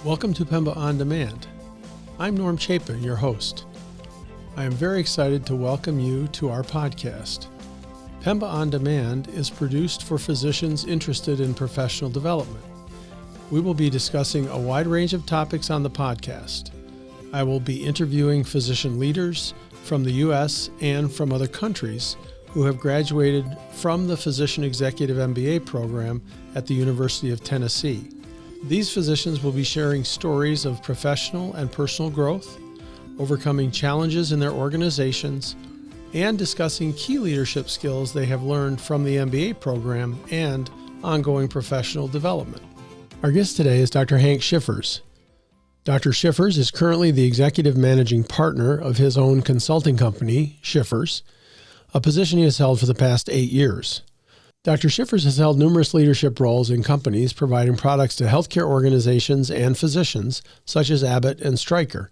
Welcome to Pemba On Demand. I'm Norm Chapin, your host. I am very excited to welcome you to our podcast. Pemba On Demand is produced for physicians interested in professional development. We will be discussing a wide range of topics on the podcast. I will be interviewing physician leaders from the U.S. and from other countries who have graduated from the Physician Executive MBA program at the University of Tennessee. These physicians will be sharing stories of professional and personal growth, overcoming challenges in their organizations, and discussing key leadership skills they have learned from the MBA program and ongoing professional development. Our guest today is Dr. Hank Schiffers. Dr. Schiffers is currently the executive managing partner of his own consulting company, Schiffers, a position he has held for the past 8 years. Dr. Schiffers has held numerous leadership roles in companies providing products to healthcare organizations and physicians, such as Abbott and Stryker.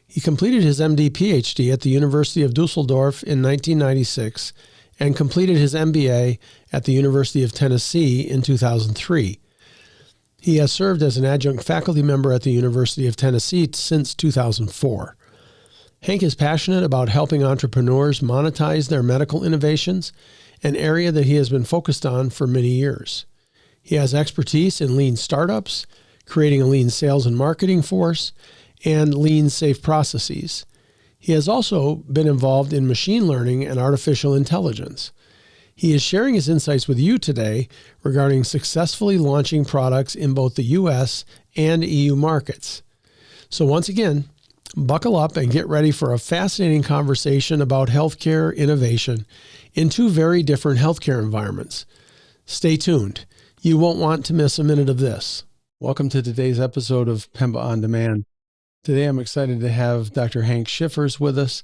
He completed his MD PhD at the University of Dusseldorf in 1996 and completed his MBA at the University of Tennessee in 2003. He has served as an adjunct faculty member at the University of Tennessee since 2004. Hank is passionate about helping entrepreneurs monetize their medical innovations, an area that he has been focused on for many years. He has expertise in lean startups, creating a lean sales and marketing force, and lean safe processes. He has also been involved in machine learning and artificial intelligence. He is sharing his insights with you today regarding successfully launching products in both the U.S. and EU markets. So once again, buckle up and get ready for a fascinating conversation about healthcare innovation in two very different healthcare environments. Stay tuned. You won't want to miss a minute of this. Welcome to today's episode of Pemba On Demand. Today I'm excited to have Dr. Hank Schiffers with us.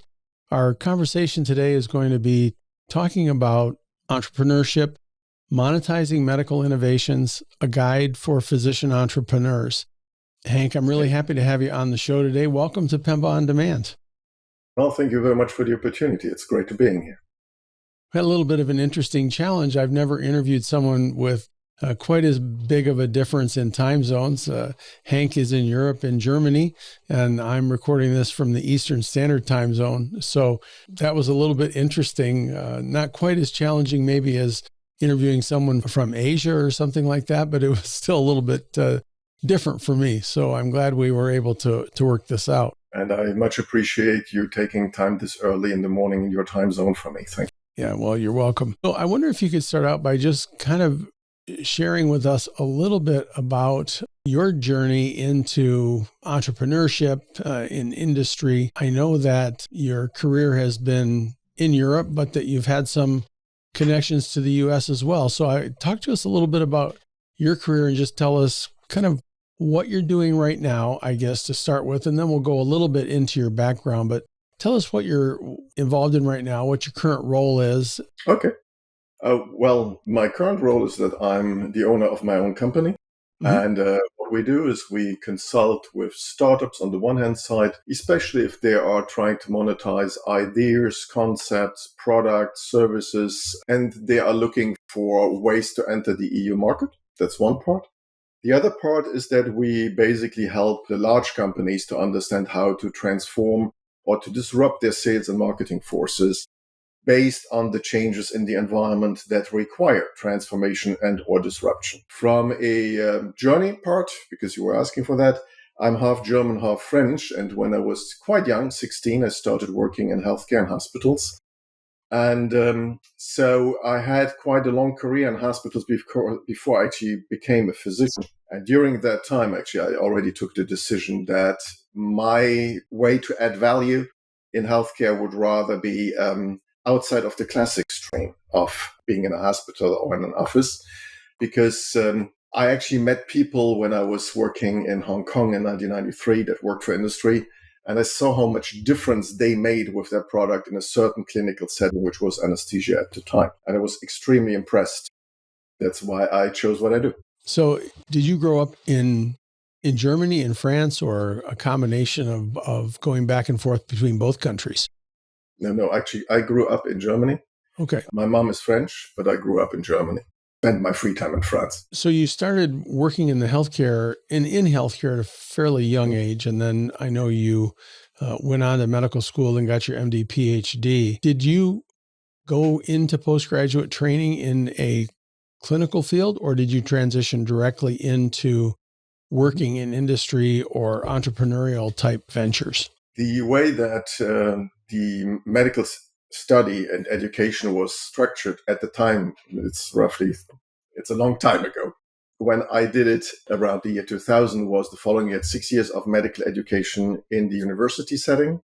Our conversation today is going to be talking about entrepreneurship, monetizing medical innovations, a guide for physician entrepreneurs. Hank, I'm really happy to have you on the show today. Welcome to Pemba On Demand. Well, thank you very much for the opportunity. It's great to be here. We had a little bit of an interesting challenge. I've never interviewed someone with quite as big of a difference in time zones. Hank is in Europe and Germany, and I'm recording this from the Eastern Standard Time Zone. So that was a little bit interesting, not quite as challenging maybe as interviewing someone from Asia or something like that, but it was still a little bit different for me. So I'm glad we were able to work this out. And I much appreciate you taking time this early in the morning in your time zone for me. Thank you. Yeah, well, you're welcome. So I wonder if you could start out by just kind of sharing with us a little bit about your journey into entrepreneurship in industry. I know that your career has been in Europe, but that you've had some connections to the U.S. as well. So talk to us a little bit about your career and just tell us kind of what you're doing right now, I guess, to start with, and then we'll go a little bit into your background. But tell us what you're involved in right now, what your current role is. Okay. Well, my current role is that I'm the owner of my own company. Mm-hmm. And what we do is we consult with startups on the one hand side, especially if they are trying to monetize ideas, concepts, products, services, and they are looking for ways to enter the EU market. That's one part. The other part is that we basically help the large companies to understand how to transform or to disrupt their sales and marketing forces based on the changes in the environment that require transformation and or disruption. From a journey part, because you were asking for that, I'm half German, half French. And when I was quite young, 16, I started working in healthcare and hospitals. And so I had quite a long career in hospitals before I actually became a physician. And during that time, actually, I already took the decision that my way to add value in healthcare would rather be outside of the classic stream of being in a hospital or in an office, because I actually met people when I was working in Hong Kong in 1993 that worked for industry. And I saw how much difference they made with their product in a certain clinical setting, which was anesthesia at the time. And I was extremely impressed. That's why I chose what I do. So did you grow up in Germany, in France, or a combination of going back and forth between both countries? No, actually, I grew up in Germany. Okay. My mom is French, but I grew up in Germany. spend my free time in France. So you started working in the healthcare in healthcare at a fairly young age, and then I know you went on to medical school and got your MD, PhD. Did you go into postgraduate training in a clinical field, or did you transition directly into working in industry or entrepreneurial type ventures? The way that the medical study and education was structured at the time, it's a long time ago. When I did it around the year 2000 was the following. You had 6 years of medical education in the university setting,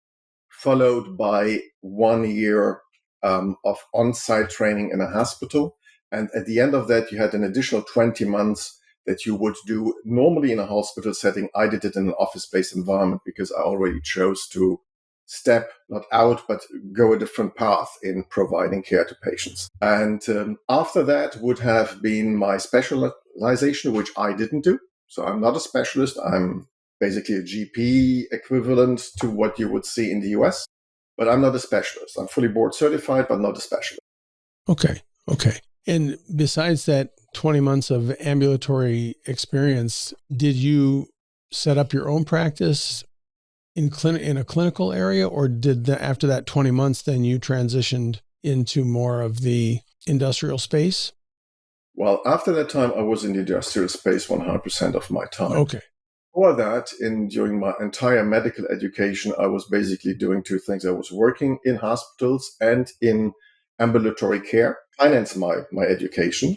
followed by 1 year of on-site training in a hospital. And at the end of that, you had an additional 20 months that you would do normally in a hospital setting. I did it in an office-based environment because I already chose to step not out, but go a different path in providing care to patients. And after that would have been my specialization, which I didn't do. So I'm not a specialist. I'm basically a GP equivalent to what you would see in the US, but I'm not a specialist. I'm fully board certified, but not a specialist. Okay. And besides that 20 months of ambulatory experience, did you set up your own practice in a clinical area, or did after that 20 months, then you transitioned into more of the industrial space? Well, after that time, I was in the industrial space 100% of my time. Okay. Before that, during my entire medical education, I was basically doing two things. I was working in hospitals and in ambulatory care, finance my education.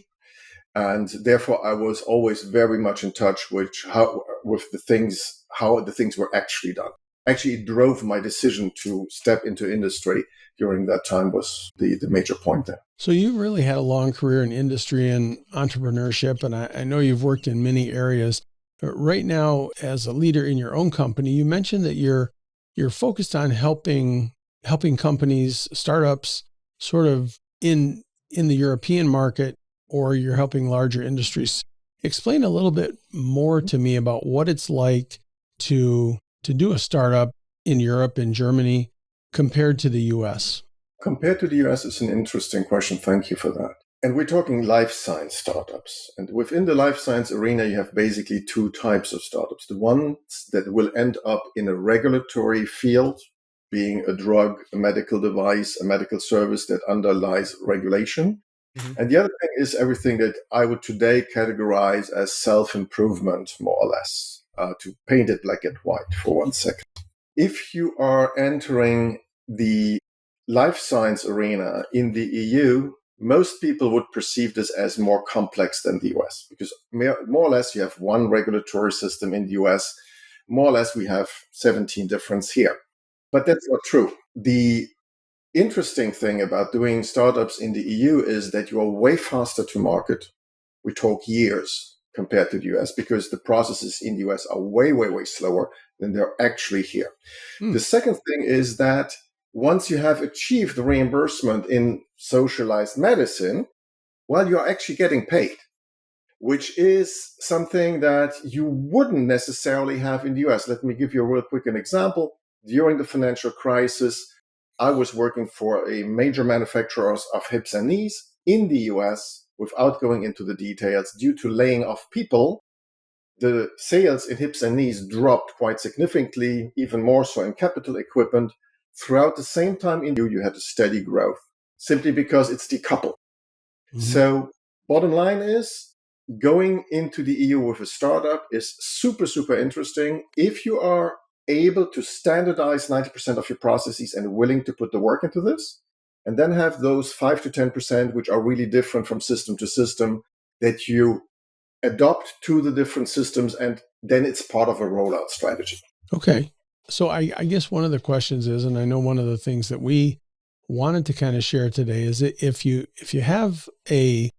And therefore, I was always very much in touch with how the things were actually done. Actually, it drove my decision to step into industry during that time was the major point there. So you really had a long career in industry and entrepreneurship, and I know you've worked in many areas. Right now, as a leader in your own company, you mentioned that you're focused on helping companies, startups, sort of in the European market, or you're helping larger industries. Explain a little bit more to me about what it's like to do a startup in Europe, in Germany, compared to the US. Compared to the US is an interesting question. Thank you for that. And we're talking life science startups. And within the life science arena, you have basically two types of startups. The ones that will end up in a regulatory field, being a drug, a medical device, a medical service that underlies regulation. Mm-hmm. And the other thing is everything that I would today categorize as self-improvement, more or less, to paint it black and white for 1 second. If you are entering the life science arena in the EU, most people would perceive this as more complex than the US, because more or less you have one regulatory system in the US. More or less we have 17 different here. But that's not true. The interesting thing about doing startups in the EU is that you are way faster to market. We talk years compared to the US because the processes in the US are way, way, way slower than they're actually here. The second thing is that once you have achieved the reimbursement in socialized medicine, well, you're actually getting paid, which is something that you wouldn't necessarily have in the US. Let me give you a real quick example. During the financial crisis, I was working for a major manufacturer of hips and knees in the US. Without going into the details, due to laying off people, the sales in hips and knees dropped quite significantly, even more so in capital equipment. Throughout the same time in you had a steady growth, simply because it's decoupled. Mm-hmm. So bottom line is, going into the EU with a startup is super, super interesting. If you are able to standardize 90% of your processes and willing to put the work into this, and then have those 5 to 10%, which are really different from system to system, that you adopt to the different systems, and then it's part of a rollout strategy. Okay. So I guess one of the questions is, and I know one of the things that we wanted to kind of share today is that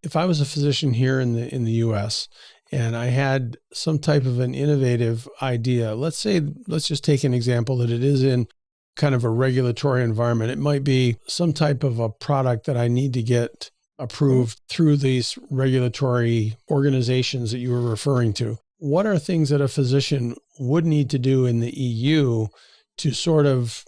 if I was a physician here in the US and I had some type of an innovative idea, let's just take an example that it is in kind of a regulatory environment. It might be some type of a product that I need to get approved through these regulatory organizations that you were referring to. What are things that a physician would need to do in the EU to sort of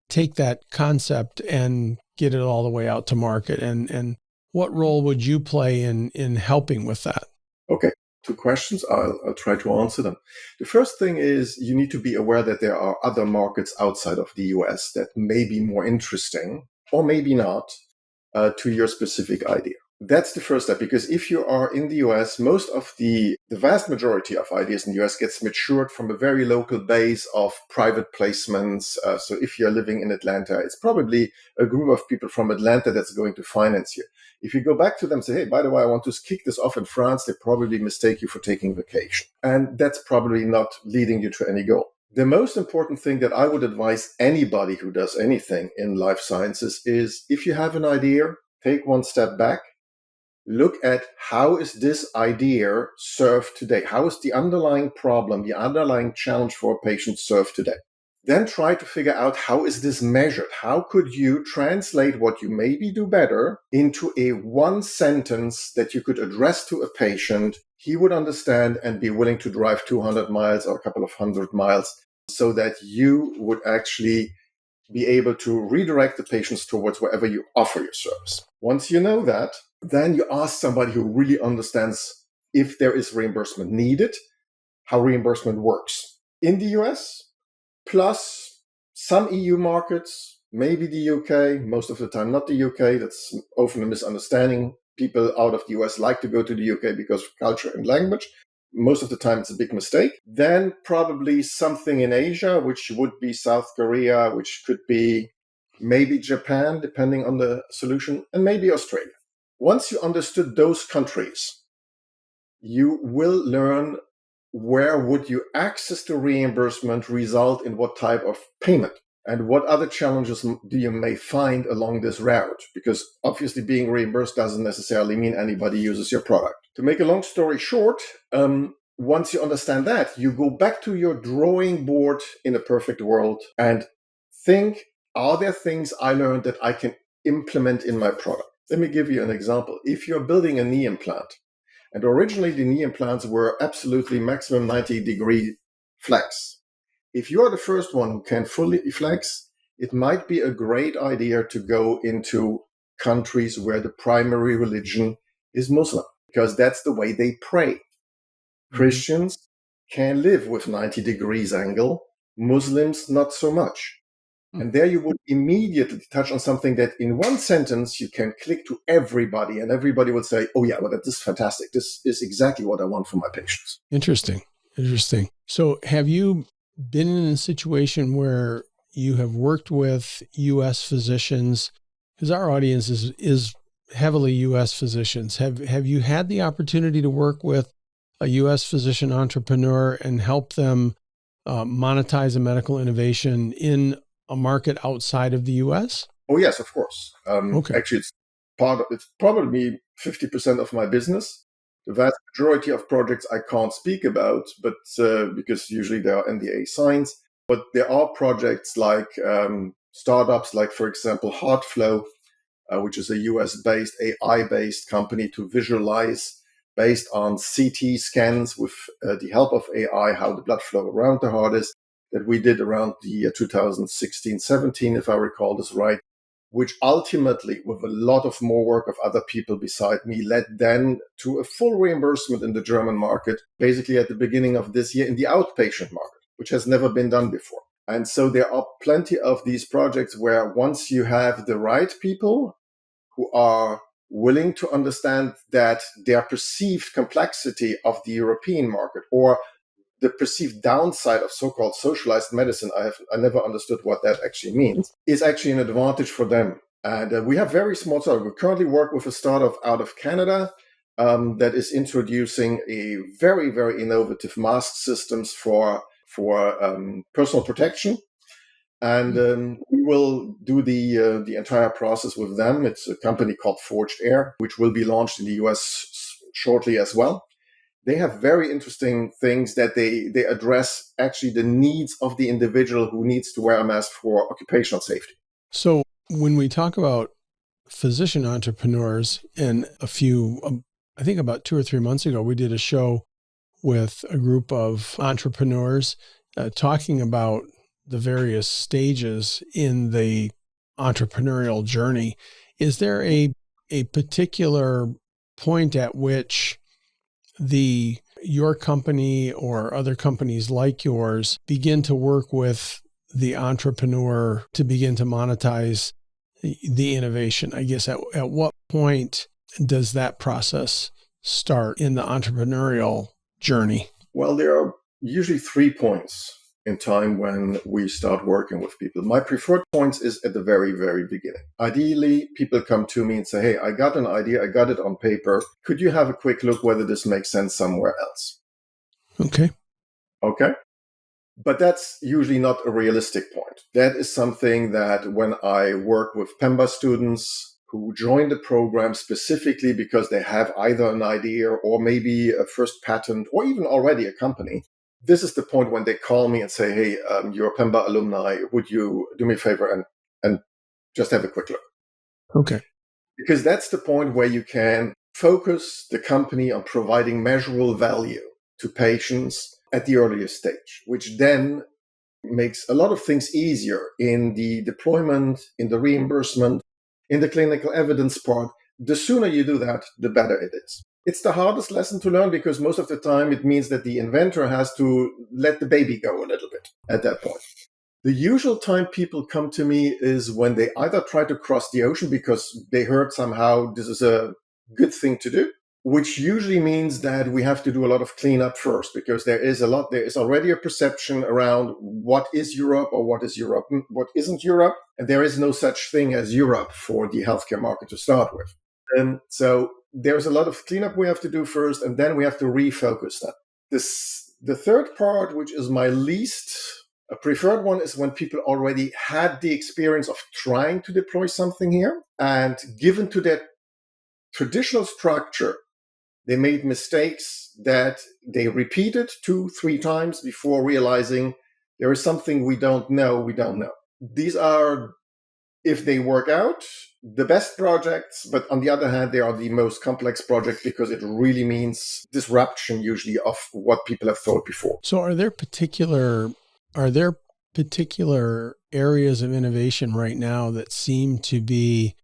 take that concept and get it all the way out to market? And What role would you play in helping with that? Okay, two questions. I'll try to answer them. The first thing is you need to be aware that there are other markets outside of the US that may be more interesting or maybe not to your specific idea. That's the first step, because if you are in the US, most of the vast majority of ideas in the US gets matured from a very local base of private placements. So if you're living in Atlanta, it's probably a group of people from Atlanta that's going to finance you. If you go back to them and say, hey, by the way, I want to kick this off in France, they probably mistake you for taking vacation. And that's probably not leading you to any goal. The most important thing that I would advise anybody who does anything in life sciences is if you have an idea, take one step back, look at how is this idea served today? How is the underlying problem, the underlying challenge for a patient served today? Then try to figure out how is this measured? How could you translate what you maybe do better into a one sentence that you could address to a patient? He would understand and be willing to drive 200 miles or a couple of 100 miles so that you would actually be able to redirect the patients towards wherever you offer your service. Once you know that, then you ask somebody who really understands if there is reimbursement needed, how reimbursement works in the US, plus some EU markets, maybe the UK, most of the time not the UK. That's often a misunderstanding. People out of the US like to go to the UK because of culture and language. Most of the time it's a big mistake. Then probably something in Asia, which would be South Korea, which could be maybe Japan, depending on the solution, and maybe Australia. Once you understood those countries, you will learn where would you access to reimbursement result in what type of payment and what other challenges do you may find along this route, because obviously being reimbursed doesn't necessarily mean anybody uses your product. To make a long story short, once you understand that, you go back to your drawing board in a perfect world and think, are there things I learned that I can implement in my product? Let me give you an example. If you're building a knee implant, and originally the knee implants were absolutely maximum 90-degree flex. If you are the first one who can fully flex, it might be a great idea to go into countries where the primary religion is Muslim, because that's the way they pray. Mm-hmm. Christians can live with 90 degrees angle, Muslims not so much. And there you would immediately touch on something that in one sentence you can click to everybody and everybody will say, oh yeah, well, this is fantastic. This is exactly what I want for my patients. Interesting. So have you been in a situation where you have worked with U.S. physicians? Because our audience is heavily U.S. physicians. Have you had the opportunity to work with a U.S. physician entrepreneur and help them monetize a medical innovation in a market outside of the U.S.? Oh, yes, of course. Okay. Actually, it's probably 50% of my business. The vast majority of projects I can't speak about, but because usually there are NDA signs. But there are projects like startups, like, for example, HeartFlow, which is a US-based, AI-based company to visualize based on CT scans with the help of AI how the blood flow around the heart is. That we did around the year 2016-17, if I recall this right, which ultimately, with a lot of more work of other people beside me, led then to a full reimbursement in the German market, basically at the beginning of this year in the outpatient market, which has never been done before. And so there are plenty of these projects where once you have the right people who are willing to understand that their perceived complexity of the European market or the perceived downside of so-called socialized medicine, I never understood what that actually means, is actually an advantage for them. And we have very small startups. We currently work with a startup out of Canada that is introducing a very, very innovative mask systems for personal protection. And we will do the entire process with them. It's a company called Forged Air, which will be launched in the US shortly as well. They have very interesting things that they address actually the needs of the individual who needs to wear a mask for occupational safety. So when we talk about physician entrepreneurs, and I think about 2 or 3 months ago, we did a show with a group of entrepreneurs talking about the various stages in the entrepreneurial journey. Is there a a particular point at which your company or other companies like yours begin to work with the entrepreneur to begin to monetize the innovation? I guess at what point does that process start in the entrepreneurial journey? Well, there are usually 3 points in time when we start working with people. My preferred point is at the very, very beginning. Ideally, people come to me and say, hey, I got an idea, I got it on paper. Could you have a quick look whether this makes sense somewhere else? Okay. Okay. But that's usually not a realistic point. That is something that when I work with Pemba students who join the program specifically because they have either an idea or maybe a first patent or even already a company, this is the point when they call me and say, hey, you're a Pemba alumni, would you do me a favor and just have a quick look? Okay. Because that's the point where you can focus the company on providing measurable value to patients at the earliest stage, which then makes a lot of things easier in the deployment, in the reimbursement, in the clinical evidence part. The sooner you do that, the better it is. It's the hardest lesson to learn because most of the time it means that the inventor has to let the baby go a little bit at that point. The usual time people come to me is when they either try to cross the ocean because they heard somehow this is a good thing to do, which usually means that we have to do a lot of cleanup first because there is already a perception around what is Europe or what is Europe, what isn't Europe. And there is no such thing as Europe for the healthcare market to start with. And so there's a lot of cleanup we have to do first, and then we have to refocus that. The third part, which is my least preferred one, is when people already had the experience of trying to deploy something here, and given to that traditional structure, they made mistakes that they repeated 2-3 times before realizing there is something we don't know. These are, if they work out, the best projects, but on the other hand, they are the most complex projects because it really means disruption usually of what people have thought before. So are there particular areas of innovation right now that seem to be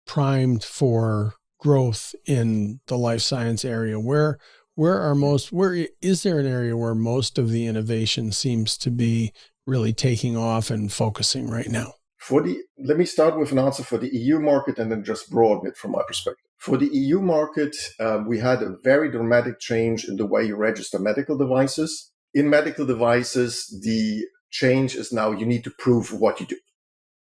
primed for growth in the life science area? Where is there an area where most of the innovation seems to be really taking off and focusing right now? Let me start with an answer for the EU market and then just broaden it from my perspective. For the EU market, we had a very dramatic change in the way you register medical devices. In medical devices, the change is now you need to prove what you do.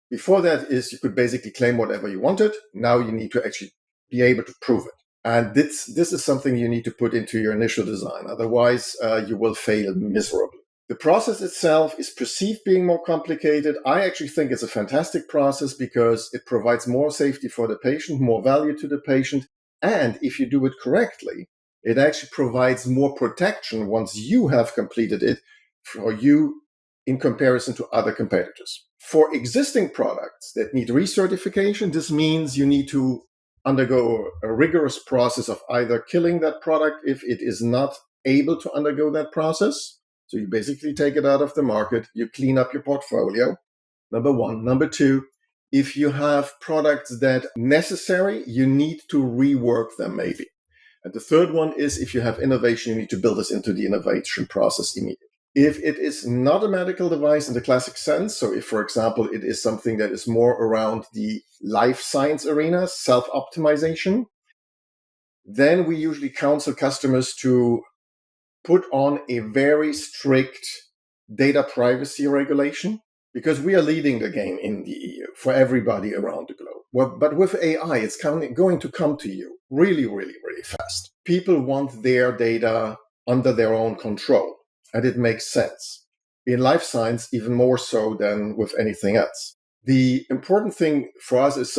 Before that is you could basically claim whatever you wanted. Now you need to actually be able to prove it. And this is something you need to put into your initial design. Otherwise, you will fail miserably. The process itself is perceived being more complicated. I actually think it's a fantastic process because it provides more safety for the patient, more value to the patient. And if you do it correctly, it actually provides more protection once you have completed it for you in comparison to other competitors. For existing products that need recertification, this means you need to undergo a rigorous process of either killing that product if it is not able to undergo that process. So you basically take it out of the market, you clean up your portfolio, number one. Number two, if you have products that are necessary, you need to rework them maybe. And the third one is if you have innovation, you need to build this into the innovation process immediately. If it is not a medical device in the classic sense, so if, for example, it is something that is more around the life science arena, self-optimization, then we usually counsel customers to put on a very strict data privacy regulation because we are leading the game in the EU for everybody around the globe. Well, but with AI, it's going to come to you really, really, really fast. People want their data under their own control. And it makes sense. In life science, even more so than with anything else. The important thing for us is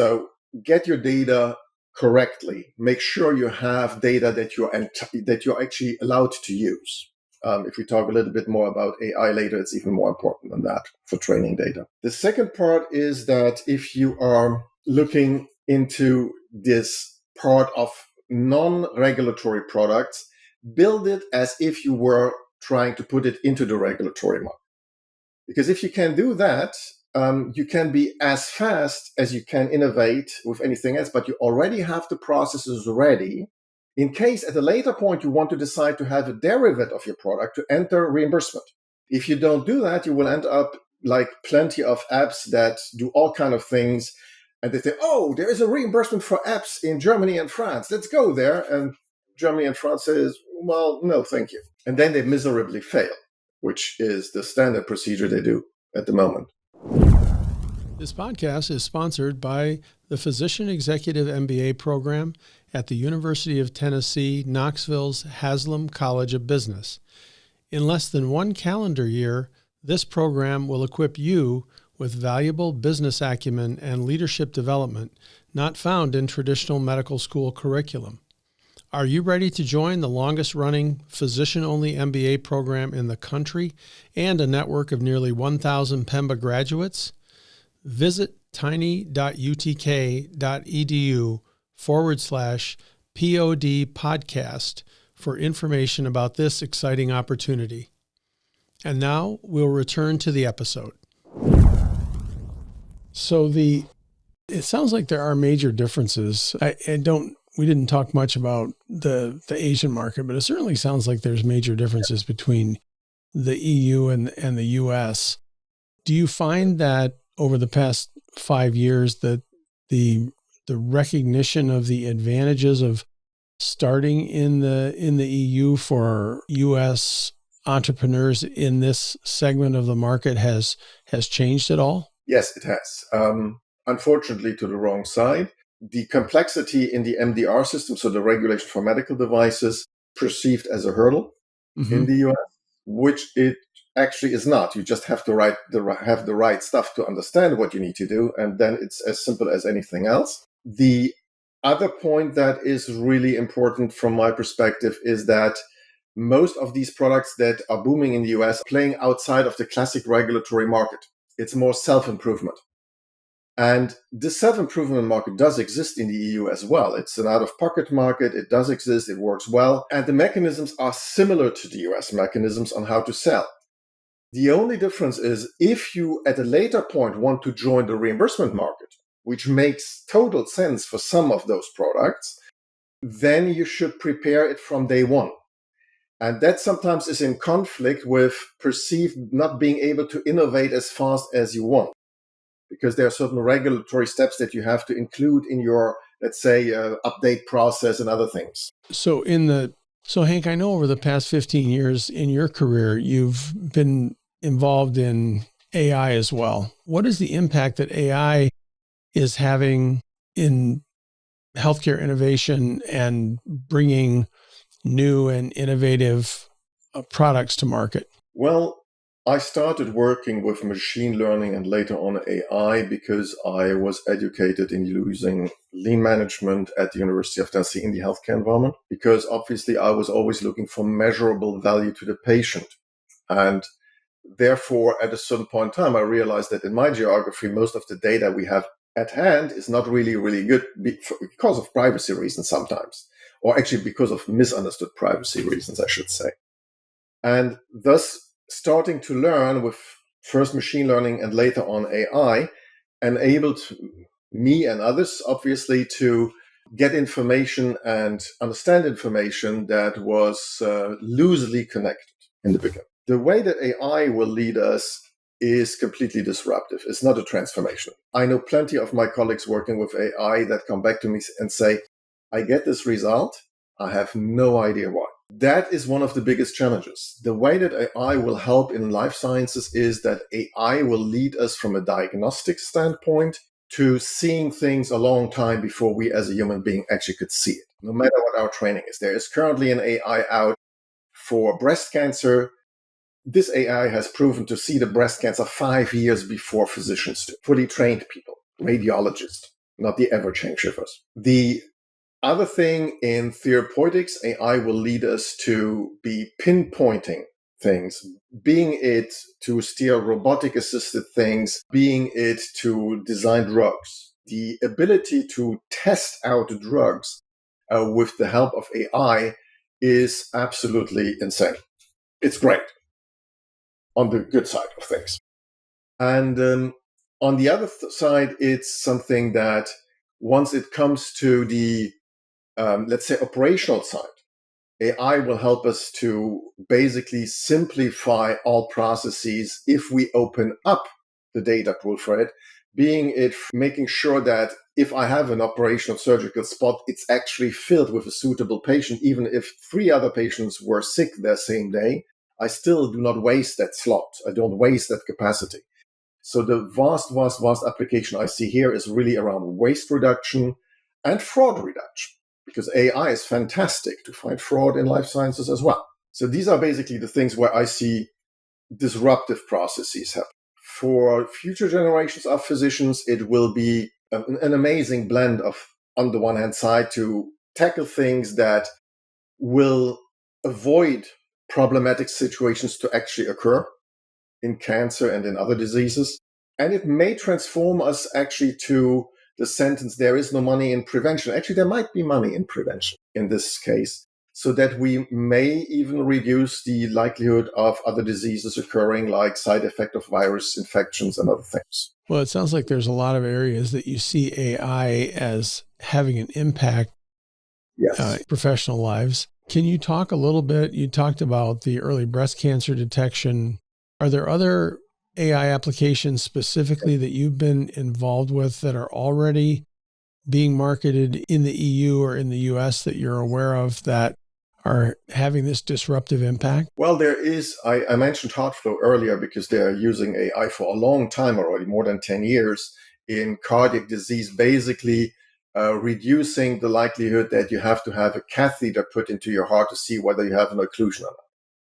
get your data correctly. Make sure you have data that you're actually allowed to use. If we talk a little bit more about AI later, it's even more important than that for training data. The second part is that if you are looking into this part of non-regulatory products, build it as if you were trying to put it into the regulatory market. Because if you can do that, you can be as fast as you can innovate with anything else, but you already have the processes ready in case at a later point you want to decide to have a derivative of your product to enter reimbursement. If you don't do that, you will end up like plenty of apps that do all kind of things. And they say, oh, there is a reimbursement for apps in Germany and France. Let's go there. And Germany and France says, well, no, thank you. And then they miserably fail, which is the standard procedure they do at the moment. This podcast is sponsored by the Physician Executive MBA program at the University of Tennessee, Knoxville's Haslam College of Business. In less than 1 calendar year, this program will equip you with valuable business acumen and leadership development not found in traditional medical school curriculum. Are you ready to join the longest-running physician-only MBA program in the country and a network of nearly 1,000 Pemba graduates? Visit tiny.utk.edu/POD podcast for information about this exciting opportunity. And now we'll return to the episode. So it sounds like there are major differences. We didn't talk much about the Asian market, but it certainly sounds like there's major differences between the EU and the US. Do you find that over the past 5 years that the recognition of the advantages of starting in the EU for US entrepreneurs in this segment of the market has changed at all? Yes, it has. Unfortunately, to the wrong side. The complexity in the MDR system, so the regulation for medical devices, perceived as a hurdle in the US, which it actually is not. You just have to have the right stuff to understand what you need to do, and then it's as simple as anything else. The other point that is really important from my perspective is that most of these products that are booming in the US are playing outside of the classic regulatory market. It's more self-improvement. And this self-improvement market does exist in the EU as well. It's an out-of-pocket market. It does exist. It works well. And the mechanisms are similar to the US mechanisms on how to sell. The only difference is if you at a later point want to join the reimbursement market, which makes total sense for some of those products, then you should prepare it from day one. And that sometimes is in conflict with perceived not being able to innovate as fast as you want, because there are certain regulatory steps that you have to include in your, let's say, update process and other things. So Hank, I know over the past 15 years in your career, you've been involved in AI as well. What is the impact that AI is having in healthcare innovation and bringing new and innovative products to market? Well, I started working with machine learning and later on AI because I was educated in using lean management at the University of Tennessee in the healthcare environment, because obviously I was always looking for measurable value to the patient. And therefore, at a certain point in time, I realized that in my geography, most of the data we have at hand is not really, really good because of privacy reasons sometimes, or actually because of misunderstood privacy reasons, I should say. And thus, starting to learn with first machine learning and later on AI enabled me and others, obviously, to get information and understand information that was loosely connected in the beginning. The way that AI will lead us is completely disruptive. It's not a transformation. I know plenty of my colleagues working with AI that come back to me and say, I get this result. I have no idea why. That is one of the biggest challenges. The way that AI will help in life sciences is that AI will lead us from a diagnostic standpoint to seeing things a long time before we as a human being actually could see it, no matter what our training is. There is currently an AI out for breast cancer. This AI has proven to see the breast cancer 5 years before physicians do. Fully trained people, radiologists, not the ever-changing Schiffers. The other thing in therapeutics, AI will lead us to be pinpointing things, being it to steer robotic-assisted things, being it to design drugs. The ability to test out drugs with the help of AI is absolutely insane. It's great on the good side of things. And On the other side, it's something that once it comes to the, let's say, operational side, AI will help us to basically simplify all processes if we open up the data pool for it, being it making sure that if I have an operational surgical spot, it's actually filled with a suitable patient. Even if 3 other patients were sick that same day, I still do not waste that slot. I don't waste that capacity. So the vast application I see here is really around waste reduction and fraud reduction, because AI is fantastic to find fraud in life sciences as well. So these are basically the things where I see disruptive processes happen. For future generations of physicians, it will be an amazing blend of, on the one hand side, to tackle things that will avoid problematic situations to actually occur in cancer and in other diseases. And it may transform us actually to the sentence, there is no money in prevention. Actually, there might be money in prevention in this case, so that we may even reduce the likelihood of other diseases occurring, like side effect of virus infections and other things. Well, it sounds like there's a lot of areas that you see AI as having an impact Yes. professional lives. Can you talk a little bit? You talked about the early breast cancer detection. Are there other AI applications specifically that you've been involved with that are already being marketed in the EU or in the US that you're aware of that are having this disruptive impact? Well, there is, I mentioned HeartFlow earlier because they're using AI for a long time already, more than 10 years, in cardiac disease, basically reducing the likelihood that you have to have a catheter put into your heart to see whether you have an occlusion or not.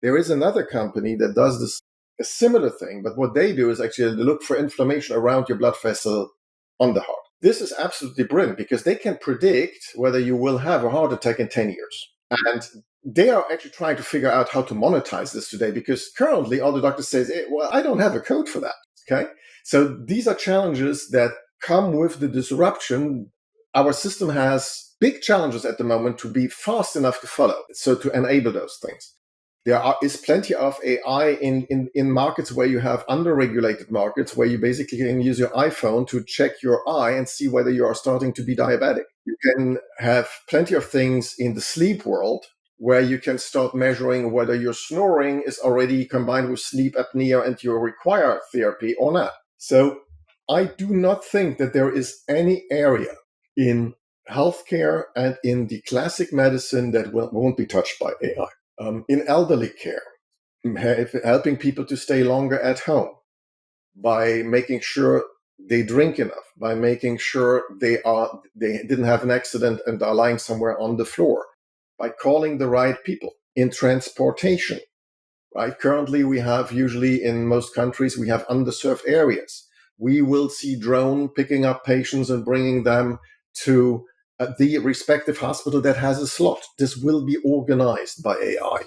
There is another company that does this, a similar thing, but what they do is actually look for inflammation around your blood vessel on the heart. This is absolutely brilliant because they can predict whether you will have a heart attack in 10 years. And they are actually trying to figure out how to monetize this today, because currently all the doctors say, well, I don't have a code for that. Okay. So these are challenges that come with the disruption. Our system has big challenges at the moment to be fast enough to follow. So to enable those things. There is plenty of AI in markets where you have under-regulated markets, where you basically can use your iPhone to check your eye and see whether you are starting to be diabetic. You can have plenty of things in the sleep world where you can start measuring whether your snoring is already combined with sleep apnea and you require therapy or not. So I do not think that there is any area in healthcare and in the classic medicine that won't be touched by AI. In elderly care, helping people to stay longer at home by making sure they drink enough, by making sure they didn't have an accident and are lying somewhere on the floor, by calling the right people. In transportation, right? Currently, we have usually in most countries, we have underserved areas. We will see drone picking up patients and bringing them to the respective hospital that has a slot. This will be organized by AI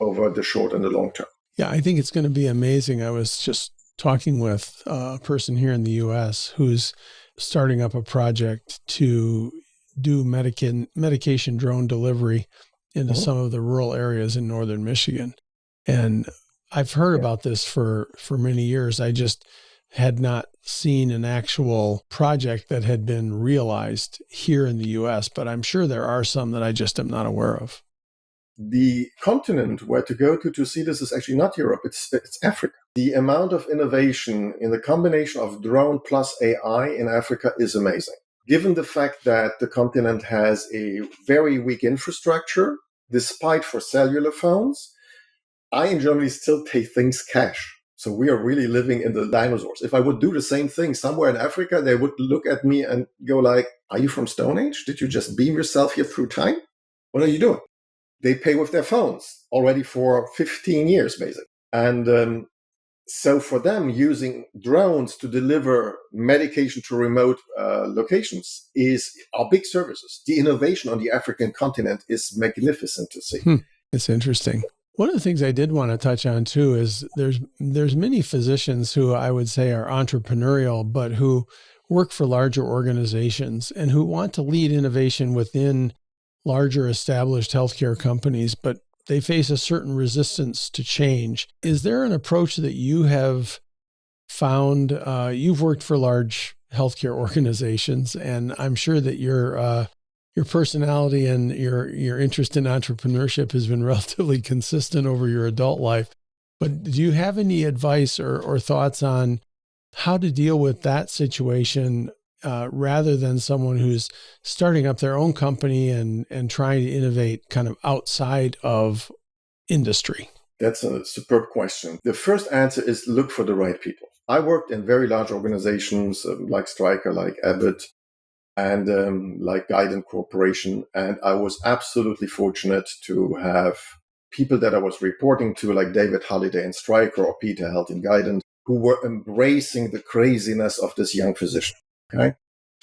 over the short and the long term. Yeah, I think it's going to be amazing. I was just talking with a person here in the US who's starting up a project to do medication drone delivery into some of the rural areas in northern Michigan. And I've heard about this for many years. I just had not seen an actual project that had been realized here in the US, but I'm sure there are some that I just am not aware of. The continent where to go to see this is actually not Europe, it's Africa. The amount of innovation in the combination of drone plus AI in Africa is amazing. Given the fact that the continent has a very weak infrastructure, despite for cellular phones, I in Germany still pay things cash. So we are really living in the dinosaurs. If I would do the same thing somewhere in Africa, they would look at me and go like, are you from Stone Age? Did you just beam yourself here through time? What are you doing? They pay with their phones already for 15 years, basically. And so for them, using drones to deliver medication to remote locations are big services. The innovation on the African continent is magnificent to see. It's interesting. One of the things I did want to touch on too is there's many physicians who I would say are entrepreneurial, but who work for larger organizations and who want to lead innovation within larger established healthcare companies, but they face a certain resistance to change. Is there an approach that you have found, you've worked for large healthcare organizations, and I'm sure that your personality and your interest in entrepreneurship has been relatively consistent over your adult life. But do you have any advice or thoughts on how to deal with that situation rather than someone who's starting up their own company and trying to innovate kind of outside of industry? That's a superb question. The first answer is look for the right people. I worked in very large organizations like Stryker, like Abbott, and like Guidant Corporation. And I was absolutely fortunate to have people that I was reporting to, like David Halliday in Stryker or Peter Held in Guidant, who were embracing the craziness of this young physician. Okay.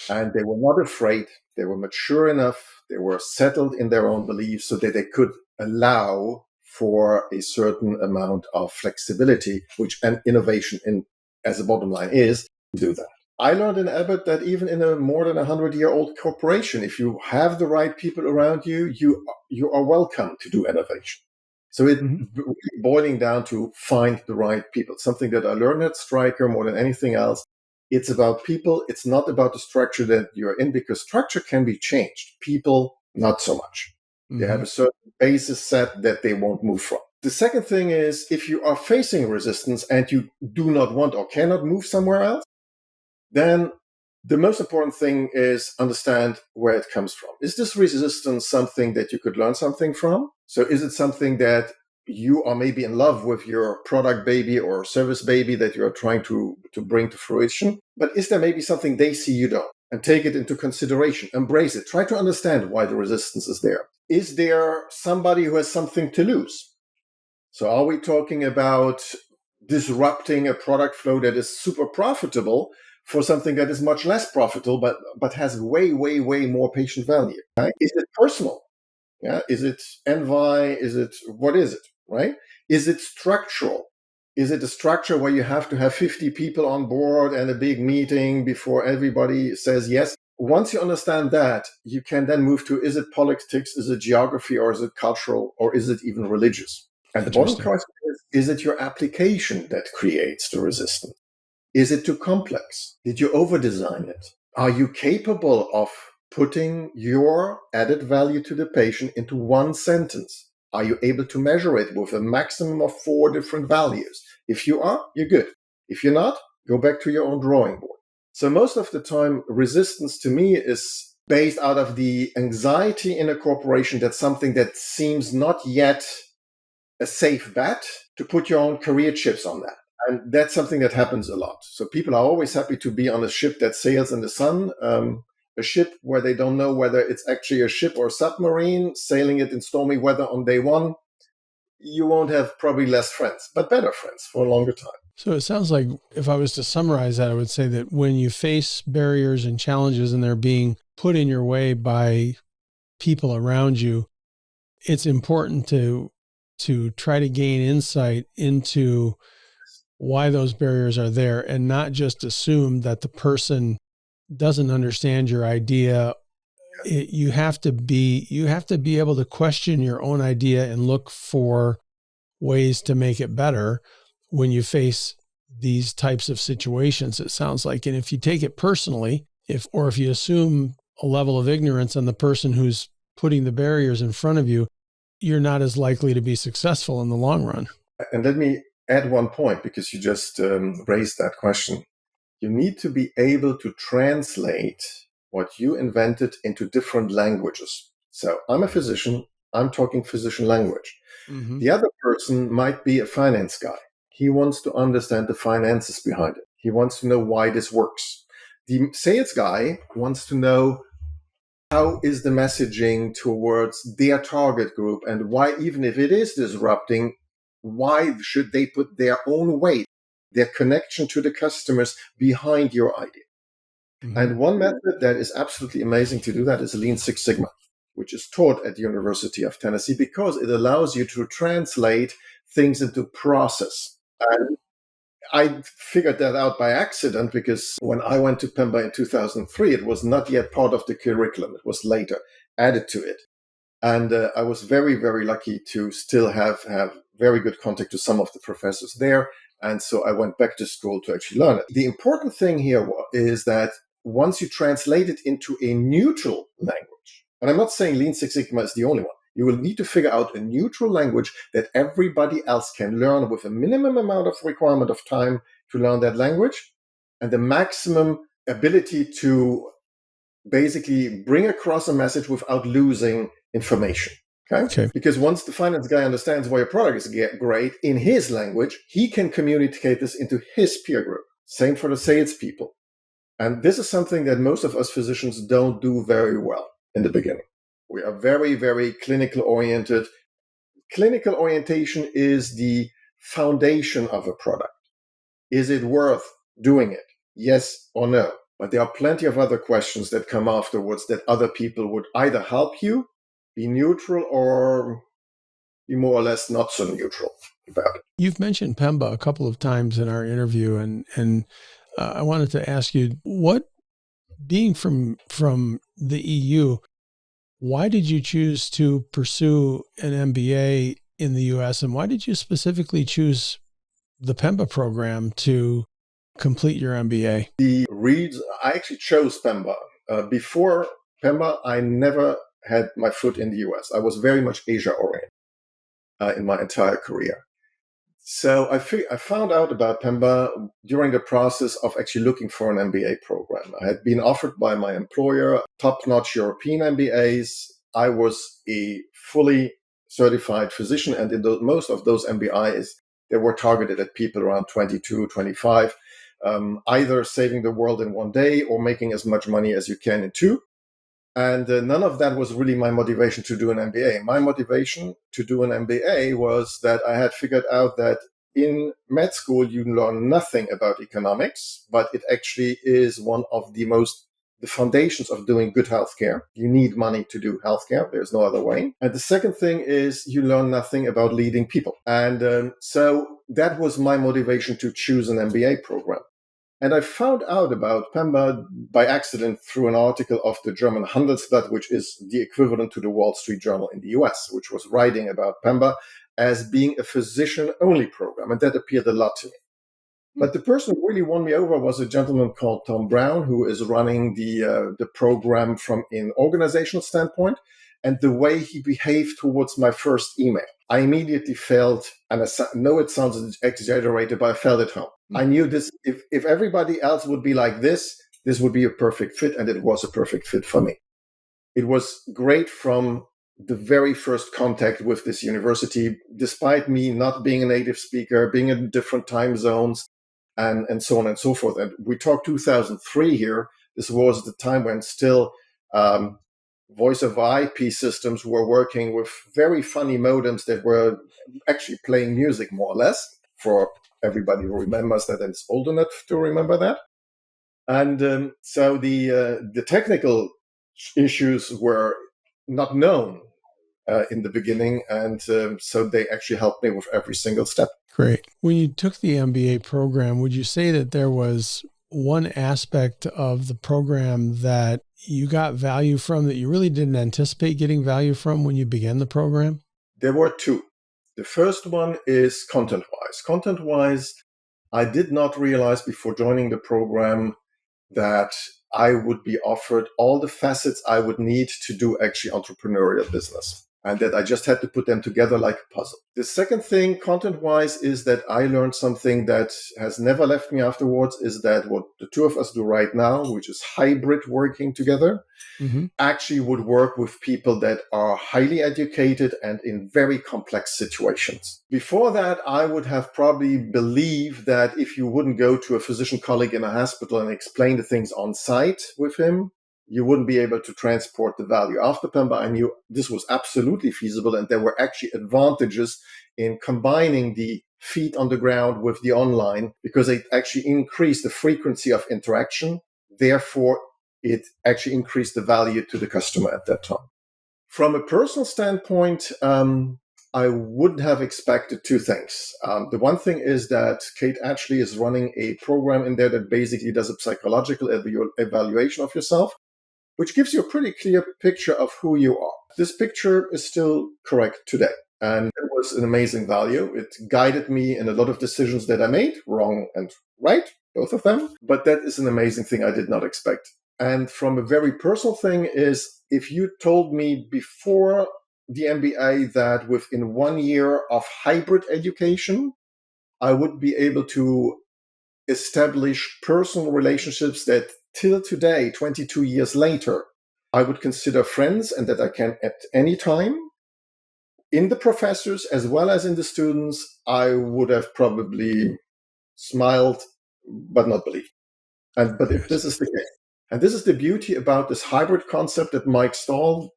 And they were not afraid. They were mature enough. They were settled in their own beliefs so that they could allow for a certain amount of flexibility, which an innovation as a bottom line is, to do that. I learned in Abbott that even in a more than 100-year-old corporation, if you have the right people around you, you are welcome to do innovation. So it's boiling down to find the right people. Something that I learned at Stryker more than anything else. It's about people. It's not about the structure that you're in, because structure can be changed. People, not so much. They have a certain basis set that they won't move from. The second thing is, if you are facing resistance and you do not want or cannot move somewhere else, then the most important thing is understand where it comes from. Is this resistance something that you could learn something from? So is it something that you are maybe in love with your product baby or service baby that you're trying to bring to fruition? But is there maybe something they see you don't? And take it into consideration, embrace it, try to understand why the resistance is there. Is there somebody who has something to lose? So are we talking about disrupting a product flow that is super profitable for something that is much less profitable, but has way, way, way more patient value? Right? Is it personal? Yeah. Is it envy? What is it? Right? Is it structural? Is it a structure where you have to have 50 people on board and a big meeting before everybody says yes? Once you understand that, you can then move to, is it politics, is it geography, or is it cultural, or is it even religious? And the bottom question is it your application that creates the resistance? Is it too complex? Did you over-design it? Are you capable of putting your added value to the patient into one sentence? Are you able to measure it with a maximum of 4 different values? If you are, you're good. If you're not, go back to your own drawing board. So most of the time, resistance to me is based out of the anxiety in a corporation that something that seems not yet a safe bet, to put your own career chips on that. And that's something that happens a lot. So people are always happy to be on a ship that sails in the sun, a ship where they don't know whether it's actually a ship or a submarine, sailing it in stormy weather on day one. You won't have probably less friends, but better friends for a longer time. So it sounds like, if I was to summarize that, I would say that when you face barriers and challenges and they're being put in your way by people around you, it's important to try to gain insight into why those barriers are there, and not just assume that the person doesn't understand your idea. You have to be able to question your own idea and look for ways to make it better when you face these types of situations, it sounds like. And if you take it personally, if you assume a level of ignorance on the person who's putting the barriers in front of you, you're not as likely to be successful in the long run. And let me add one point, because you just raised that question. You need to be able to translate what you invented into different languages. So I'm a physician. I'm talking physician language. Mm-hmm. The other person might be a finance guy. He wants to understand the finances behind it. He wants to know why this works. The sales guy wants to know how is the messaging towards their target group, and why, even if it is disrupting, why should they put their own weight, their connection to the customers behind your idea? Mm-hmm. And one method that is absolutely amazing to do that is Lean Six Sigma, which is taught at the University of Tennessee, because it allows you to translate things into process. And I figured that out by accident, because when I went to Pemba in 2003, it was not yet part of the curriculum. It was later added to it. And I was very, very lucky to still have very good contact to some of the professors there. And so I went back to school to actually learn it. The important thing here is that once you translate it into a neutral language, and I'm not saying Lean Six Sigma is the only one, you will need to figure out a neutral language that everybody else can learn with a minimum amount of requirement of time to learn that language and the maximum ability to basically bring across a message without losing information. Okay? Because once the finance guy understands why your product is great in his language, he can communicate this into his peer group. Same for the salespeople. And this is something that most of us physicians don't do very well in the beginning. We are very, very clinical oriented. Clinical orientation is the foundation of a product. Is it worth doing it? Yes or no? But there are plenty of other questions that come afterwards that other people would either help you, be neutral, or be more or less not so neutral about it. You've mentioned Pemba a couple of times in our interview, and I wanted to ask you, what, being from the EU, why did you choose to pursue an MBA in the US, and why did you specifically choose the Pemba program to complete your MBA? I actually chose Pemba. Before Pemba, I never had my foot in the US. I was very much Asia-oriented in my entire career. So I found out about Pemba during the process of actually looking for an MBA program. I had been offered by my employer top-notch European MBAs. I was a fully certified physician, and in most of those MBAs, they were targeted at people around 22, 25, either saving the world in one day or making as much money as you can in two. And none of that was really my motivation to do an MBA. My motivation to do an MBA was that I had figured out that in med school, you learn nothing about economics, but it actually is one of the foundations of doing good healthcare. You need money to do healthcare. There's no other way. And the second thing is you learn nothing about leading people. And so that was my motivation to choose an MBA program. And I found out about Pemba by accident through an article of the German Handelsblatt, which is the equivalent to the Wall Street Journal in the US, which was writing about Pemba as being a physician-only program. And that appealed a lot to me. But the person who really won me over was a gentleman called Tom Brown, who is running the program from an organizational standpoint, and the way he behaved towards my first email. I immediately felt, and I know it sounds exaggerated, but I felt at home. I knew this, if everybody else would be like this would be a perfect fit, and it was a perfect fit for me. It was great from the very first contact with this university, despite me not being a native speaker, being in different time zones, and so on and so forth. And we talked 2003 here. This was the time when still voice over IP systems were working with very funny modems that were actually playing music more or less, for everybody who remembers that and is old enough to remember that. And so the technical issues were not known in the beginning, and so they actually helped me with every single step. Great. When you took the MBA program, would you say that there was one aspect of the program that you got value from that you really didn't anticipate getting value from when you began the program? There were two. The first one is content-wise. Content-wise, I did not realize before joining the program that I would be offered all the facets I would need to do actually entrepreneurial business, and that I just had to put them together like a puzzle. The second thing, content-wise, is that I learned something that has never left me afterwards, is that what the two of us do right now, which is hybrid working together, actually would work with people that are highly educated and in very complex situations. Before that, I would have probably believed that if you wouldn't go to a physician colleague in a hospital and explain the things on site with him, you wouldn't be able to transport the value. After Pemba, I knew this was absolutely feasible, and there were actually advantages in combining the feet on the ground with the online, because it actually increased the frequency of interaction. Therefore, it actually increased the value to the customer at that time. From a personal standpoint, I would have expected two things. The one thing is that Kate actually is running a program in there that basically does a psychological evaluation of yourself, which gives you a pretty clear picture of who you are. This picture is still correct today. And was an amazing value. It guided me in a lot of decisions that I made, wrong and right, both of them. But that is an amazing thing I did not expect. And from a very personal thing is, if you told me before the MBA that within 1 year of hybrid education, I would be able to establish personal relationships that till today, 22 years later, I would consider friends and that I can at any time, in the professors as well as in the students, I would have probably smiled, but not believed. But if this is the case, and this is the beauty about this hybrid concept that Mike Stahl,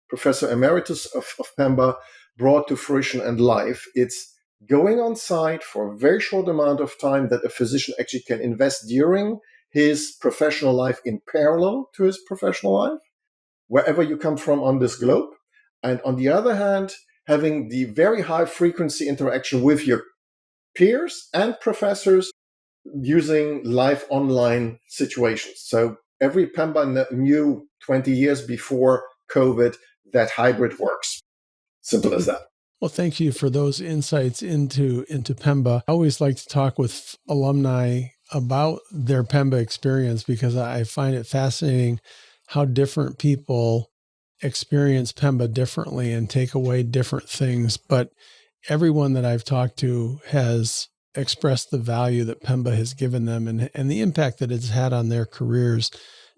Professor Emeritus of Pemba, brought to fruition and life, it's going on site for a very short amount of time that a physician actually can invest during his professional life in parallel to his professional life, wherever you come from on this globe. And on the other hand, having the very high frequency interaction with your peers and professors using live online situations. So every Pemba knew 20 years before COVID that hybrid works. Simple as that. Well, thank you for those insights into Pemba. I always like to talk with alumni about their Pemba experience because I find it fascinating how different people experience Pemba differently and take away different things. But everyone that I've talked to has expressed the value that Pemba has given them and the impact that it's had on their careers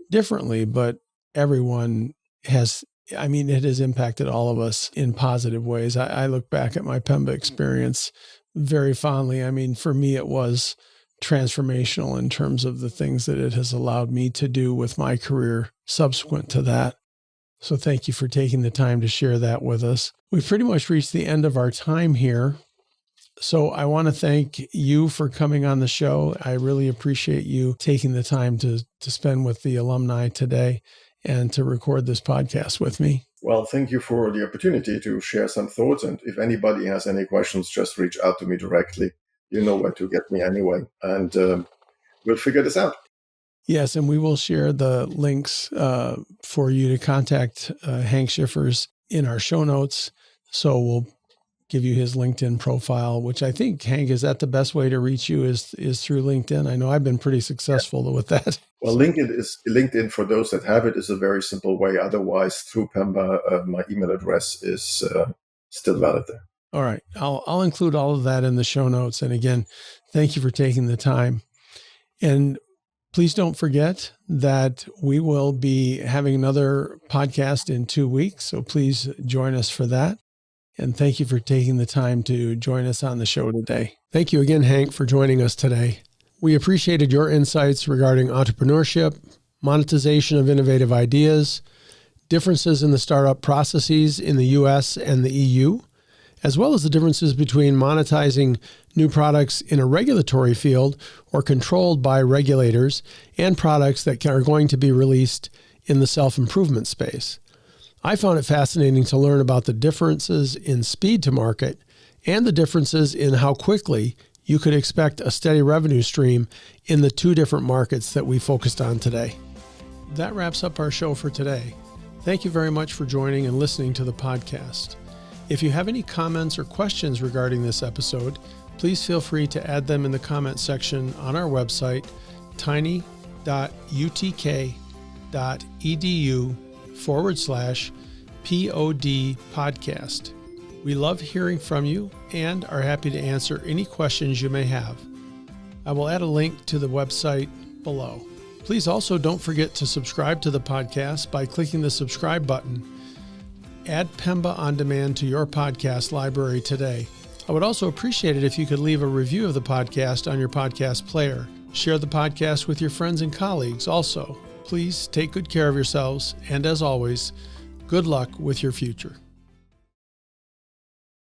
differently. But everyone has, it has impacted all of us in positive ways. I look back at my Pemba experience very fondly. For me, it was transformational in terms of the things that it has allowed me to do with my career subsequent to that. So thank you for taking the time to share that with us. We've pretty much reached the end of our time here. So I want to thank you for coming on the show. I really appreciate you taking the time to spend with the alumni today and to record this podcast with me. Well, thank you for the opportunity to share some thoughts. And if anybody has any questions, just reach out to me directly. You know where to get me anyway. And we'll figure this out. Yes, and we will share the links for you to contact Hank Schiffers in our show notes. So we'll give you his LinkedIn profile, which I think, Hank, is that the best way to reach you is through LinkedIn? I know I've been pretty successful with that. Well, LinkedIn for those that have it is a very simple way. Otherwise, through Pemba, my email address is still valid there. All right. I'll include all of that in the show notes. And again, thank you for taking the time. And please don't forget that we will be having another podcast in 2 weeks. So please join us for that. And thank you for taking the time to join us on the show today. Thank you again, Hank, for joining us today. We appreciated your insights regarding entrepreneurship, monetization of innovative ideas, differences in the startup processes in the US and the EU, as well as the differences between monetizing new products in a regulatory field or controlled by regulators and products that are going to be released in the self-improvement space. I found it fascinating to learn about the differences in speed to market and the differences in how quickly you could expect a steady revenue stream in the two different markets that we focused on today. That wraps up our show for today. Thank you very much for joining and listening to the podcast. If you have any comments or questions regarding this episode, please feel free to add them in the comment section on our website, tiny.utk.edu/POD podcast. We love hearing from you and are happy to answer any questions you may have. I will add a link to the website below. Please also don't forget to subscribe to the podcast by clicking the subscribe button. Add Pemba On Demand to your podcast library today. I would also appreciate it if you could leave a review of the podcast on your podcast player. Share the podcast with your friends and colleagues also. Please take good care of yourselves, and as always, good luck with your future.